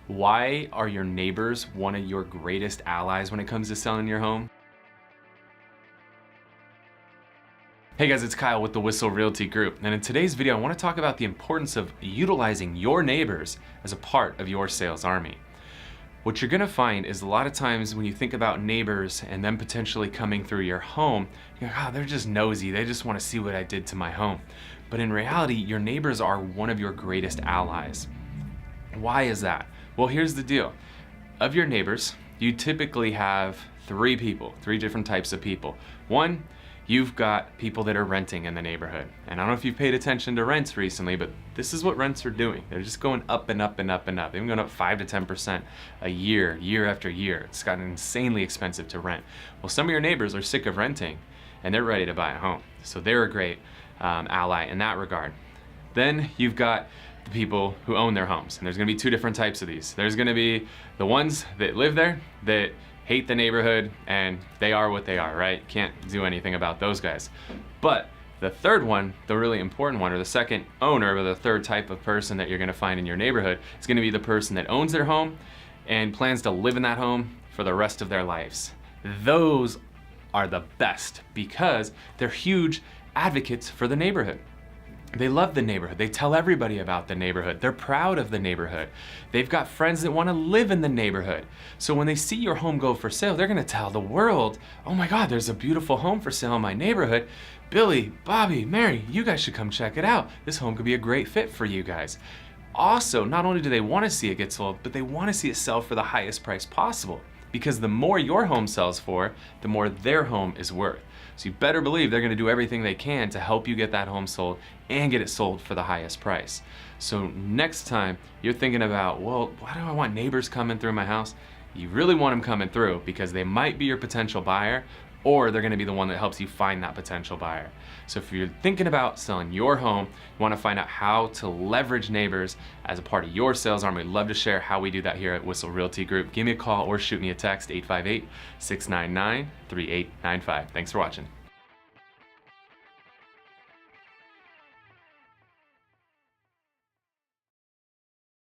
Why are your neighbors one of your greatest allies when it comes to selling your home? Hey guys, it's Kyle with the Whissel Realty Group, and in today's video I want to talk about the importance of utilizing your neighbors as a part of your sales army. What you're gonna find is a lot of times when you think about neighbors and them potentially coming through your home, you're like, oh, they're just nosy, they just want to see what I did to my home. But in reality, your neighbors are one of your greatest allies. Why is that? Well, here's the deal. Of your neighbors, you typically have three different types of people. One, you've got people that are renting in the neighborhood. And I don't know if you've paid attention to rents recently, but this is what rents are doing. They're just going up and up and up and up. They've been going up 5 to 10% a year, year after year. It's gotten insanely expensive to rent. Well, some of your neighbors are sick of renting and they're ready to buy a home. So they're a great ally in that regard. Then you've got the people who own their homes. And there's gonna be two different types of these. There's gonna be the ones that live there that hate the neighborhood and they are what they are, right? Can't do anything about those guys. But the third one, the really important one, or the second owner, or the third type of person that you're gonna find in your neighborhood is gonna be the person that owns their home and plans to live in that home for the rest of their lives. Those are the best because they're huge advocates for the neighborhood. They love the neighborhood. They tell everybody about the neighborhood. They're proud of the neighborhood. They've got friends that want to live in the neighborhood. So when they see your home go for sale, they're going to tell the world, oh my God, there's a beautiful home for sale in my neighborhood. Billy, Bobby, Mary, you guys should come check it out. This home could be a great fit for you guys. Also, not only do they want to see it get sold, but they want to see it sell for the highest price possible. Because the more your home sells for, the more their home is worth. So you better believe they're gonna do everything they can to help you get that home sold and get it sold for the highest price. So next time you're thinking about, well, why do I want neighbors coming through my house? You really want them coming through because they might be your potential buyer, or they're gonna be the one that helps you find that potential buyer. So if you're thinking about selling your home, you wanna find out how to leverage neighbors as a part of your sales arm, we'd love to share how we do that here at Whissel Realty Group. Give me a call or shoot me a text, 858-699-3895. Thanks for watching.